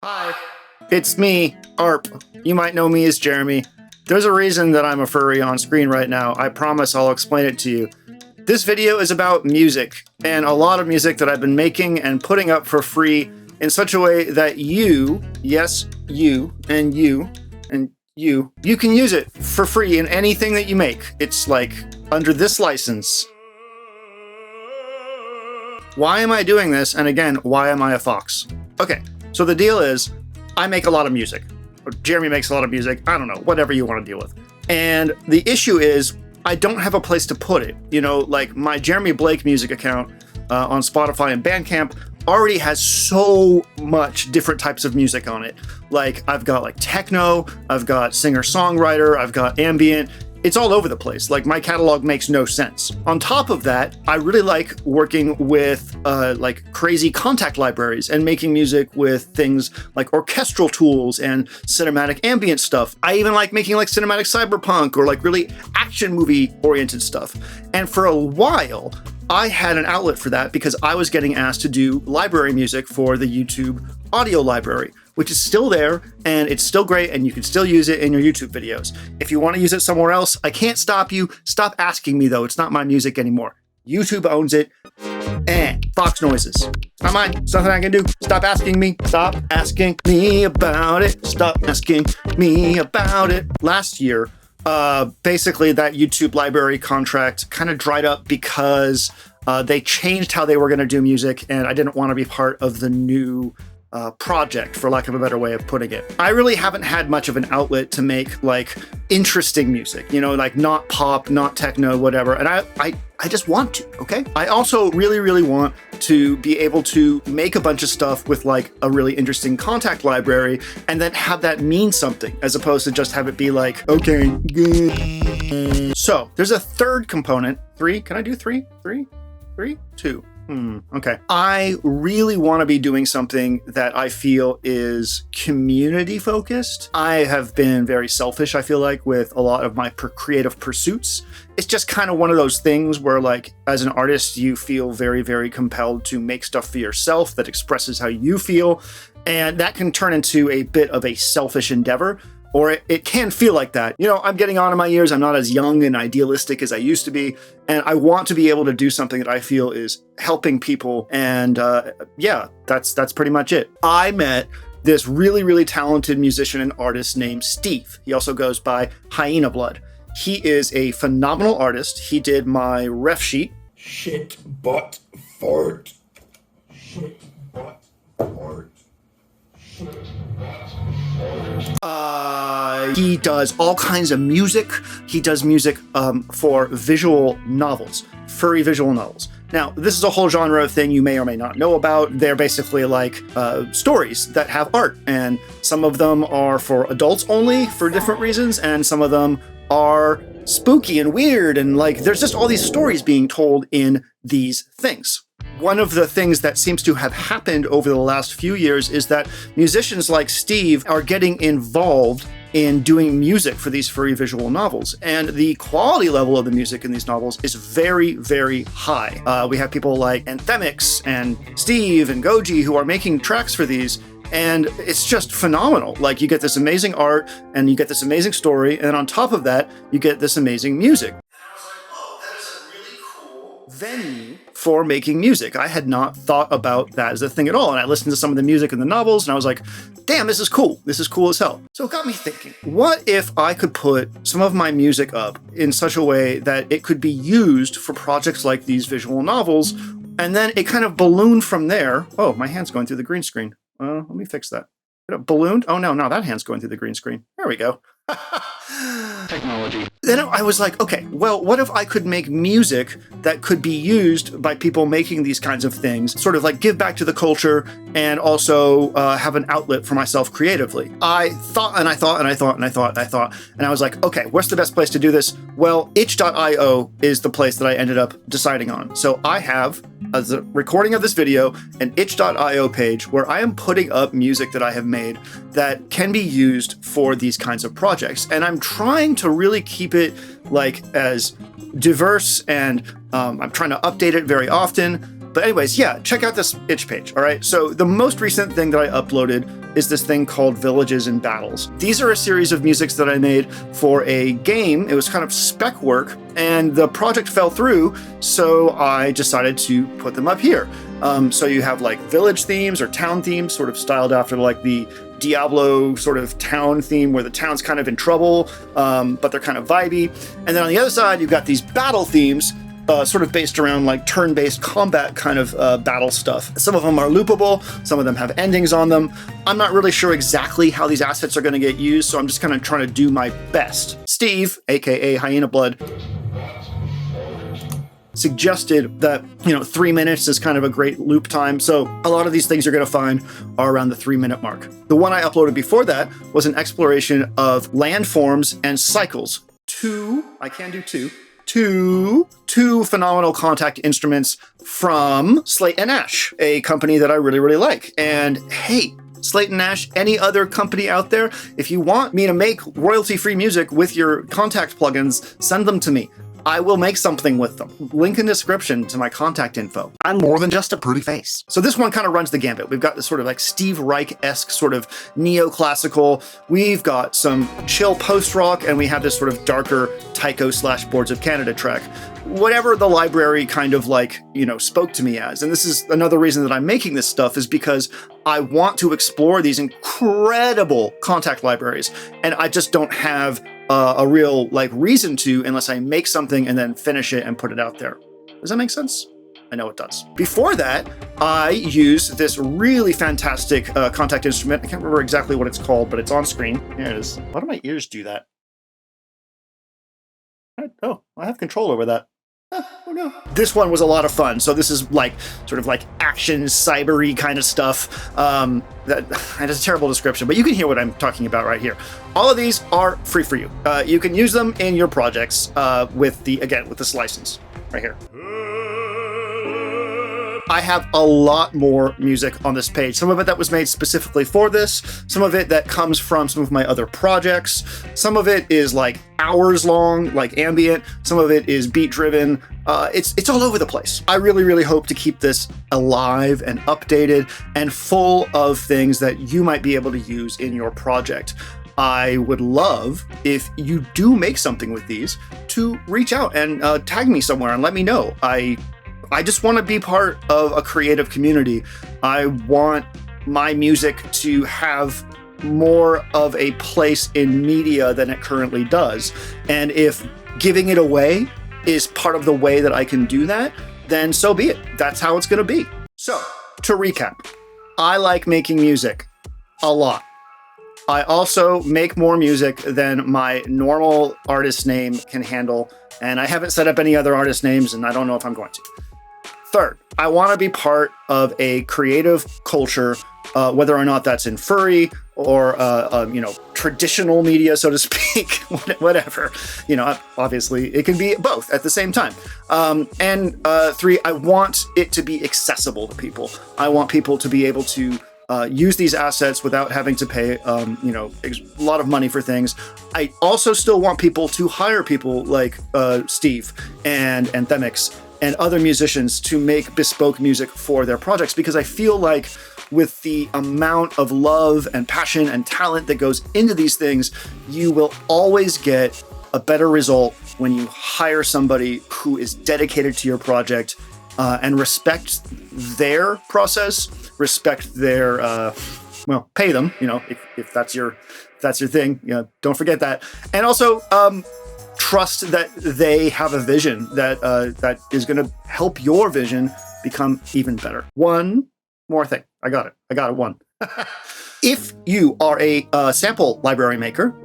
Hi, it's me, ARP. You might know me as Jeremy. There's a reason that I'm a furry on screen right now. I promise I'll explain it to you. This video is about music, and a lot of music that I've been making and putting up for free in such a way that you, yes, you, and you, and you can use it for free in anything that you make. It's like under this license. Why am I doing this? And again, why am I a fox? Okay, so the deal is, I make a lot of music. Or Jeremy makes a lot of music. I don't know, whatever you want to deal with. And the issue is, I don't have a place to put it. You know, like my Jeremy Blake music account on Spotify and Bandcamp already has so much different types of music on it. Like I've got like techno, I've got singer-songwriter, I've got ambient. It's all over the place. Like my catalog makes no sense. On top of that, I really like working with like crazy contact libraries and making music with things like orchestral tools and cinematic ambient stuff. I even like making like cinematic cyberpunk or like really action movie oriented stuff. And for a while, I had an outlet for that because I was getting asked to do library music for the YouTube audio library, which is still there and it's still great and you can still use it in your YouTube videos. If you want to use it somewhere else, I can't stop you. Stop asking me though. It's not my music anymore. YouTube owns it. Fox noises. It's not mine. It's nothing I can do. Stop asking me. Stop asking me about it. Stop asking me about it. Last year, basically that YouTube library contract kind of dried up because they changed how they were going to do music and I didn't want to be part of the new project, for lack of a better way of putting it. I really haven't had much of an outlet to make like interesting music, you know, like not pop, not techno, whatever. And I just want to, okay? I also really want to be able to make a bunch of stuff with like a really interesting contact library and then have that mean something as opposed to just have it be like, okay, good. So there's a third component. Three, can I do three? Two. Okay. I really want to be doing something that I feel is community focused. I have been very selfish, I feel like, with a lot of my creative pursuits. It's just kind of one of those things where like, as an artist, you feel very compelled to make stuff for yourself that expresses how you feel. And that can turn into a bit of a selfish endeavor. Or it can feel like that. You know, I'm getting on in my years. I'm not as young and idealistic as I used to be. And I want to be able to do something that I feel is helping people. And yeah, that's pretty much it. I met this really talented musician and artist named Steve. He also goes by Hyena Blood. He is a phenomenal artist. He did my ref sheet. Shit, butt, fart. Shit, butt, fart. Shit, butt, he does all kinds of music. He does music for visual novels, furry visual novels. Now, this is a whole genre of thing you may or may not know about. They're basically like stories that have art, and some of them are for adults only for different reasons, and some of them are spooky and weird, and like there's just all these stories being told in these things. One of the things that seems to have happened over the last few years is that musicians like Steve are getting involved in doing music for these furry visual novels. And the quality level of the music in these novels is very high. We have people like Anthemix and Steve and Goji who are making tracks for these. And it's just phenomenal. Like you get this amazing art and you get this amazing story. And on top of that, you get this amazing music. And I was like, oh, that is a really cool venue for making music. I had not thought about that as a thing at all. And I listened to some of the music in the novels and I was like, damn, this is cool. This is cool as hell. So it got me thinking, what if I could put some of my music up in such a way that it could be used for projects like these visual novels? And then it kind of ballooned from there. Oh, my hand's going through the green screen. Let me fix that. It ballooned? Oh no, that hand's going through the green screen. There we go. Technology. Then I was like, okay, well, what if I could make music that could be used by people making these kinds of things, sort of like give back to the culture and also have an outlet for myself creatively? I thought, and I was like, okay, what's the best place to do this? Well, itch.io is the place that I ended up deciding on. So I have, as a recording of this video, an itch.io page where I am putting up music that I have made that can be used for these kinds of projects. And I'm trying to really keep it like as diverse, and I'm trying to update it very often. But anyways, yeah, check out this itch page, all right? So the most recent thing that I uploaded is this thing called Villages and Battles. These are a series of musics that I made for a game. It was kind of spec work, and the project fell through, so I decided to put them up here. So you have like village themes or town themes, sort of styled after like the Diablo sort of town theme where the town's kind of in trouble, but they're kind of vibey. And then on the other side, you've got these battle themes, sort of based around like turn-based combat kind of battle stuff. Some of them are loopable, some of them have endings on them. I'm not really sure exactly how these assets are going to get used, so I'm just kind of trying to do my best. Steve, aka Hyena Blood, suggested that 3 minutes is kind of a great loop time, so a lot of these things you're going to find are around the 3-minute mark. The one I uploaded before that was an exploration of landforms and cycles. Two phenomenal Kontakt instruments from Slate and Ash, a company that I really, really like. And hey, Slate and Ash, any other company out there, if you want me to make royalty-free music with your Kontakt plugins, send them to me. I will make something with them. Link in the description to my contact info. I'm more than just a pretty face. So this one kind of runs the gambit. We've got this sort of like Steve Reich-esque sort of neoclassical. We've got some chill post-rock, and we have this sort of darker Tycho / Boards of Canada track. Whatever the library kind of like, spoke to me as. And this is another reason that I'm making this stuff, is because I want to explore these incredible Kontakt libraries. And I just don't have a real reason to unless I make something and then finish it and put it out there. Does that make sense? I know it does. Before that, I used this really fantastic Kontakt instrument. I can't remember exactly what it's called, but it's on screen. Here it is. Why do my ears do that? Oh, I have control over that. Oh no. This one was a lot of fun. So this is sort of action, cyber-y kind of stuff. That is a terrible description, but you can hear what I'm talking about right here. All of these are free for you. You can use them in your projects with this license right here. I have a lot more music on this page. Some of it that was made specifically for this, some of it that comes from some of my other projects. Some of it is hours long, like ambient. Some of it is beat driven. It's all over the place. I really, really hope to keep this alive and updated and full of things that you might be able to use in your project. I would love, if you do make something with these, to reach out and tag me somewhere and let me know. I just want to be part of a creative community. I want my music to have more of a place in media than it currently does. And if giving it away is part of the way that I can do that, then so be it. That's how it's going to be. So, to recap, I like making music a lot. I also make more music than my normal artist name can handle, and I haven't set up any other artist names, and I don't know if I'm going to. Third, I want to be part of a creative culture, whether or not that's in furry or traditional media, so to speak, whatever. Obviously it can be both at the same time. And three, I want it to be accessible to people. I want people to be able to use these assets without having to pay, a lot of money for things. I also still want people to hire people like Steve and Themix and other musicians to make bespoke music for their projects, because I feel like with the amount of love and passion and talent that goes into these things, you will always get a better result when you hire somebody who is dedicated to your project and respect their process, respect their, pay them, if that's your thing, don't forget that. And also, trust that they have a vision that is going to help your vision become even better. One more thing. I got it. One. If you are a sample library maker,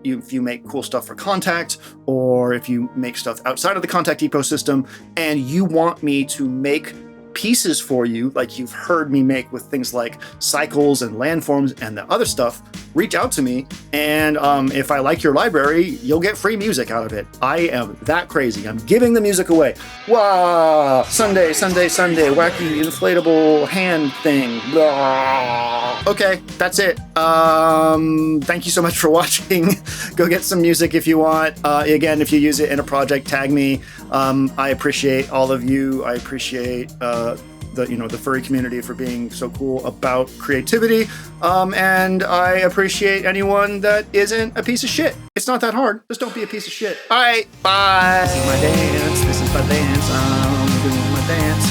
if you make cool stuff for Kontakt, or if you make stuff outside of the Kontakt ecosystem, and you want me to make pieces for you, like you've heard me make with things like cycles and landforms and the other stuff, reach out to me. And if I like your library, you'll get free music out of it. I am that crazy. I'm giving the music away. Wow! Sunday, wacky inflatable hand thing. Blah. Okay, that's it. Thank you so much for watching. Go get some music if you want. Again, if you use it in a project, tag me. I appreciate all of you. I appreciate the furry community for being so cool about creativity. And I appreciate anyone that isn't a piece of shit. It's not that hard. Just don't be a piece of shit. All right, bye. This is my dance. This is my dance. I'm doing my dance.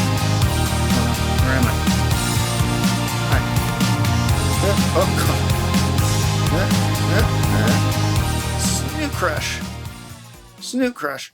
Where am I? All right. Oh, God. Snoot Crush. Snoot Crush.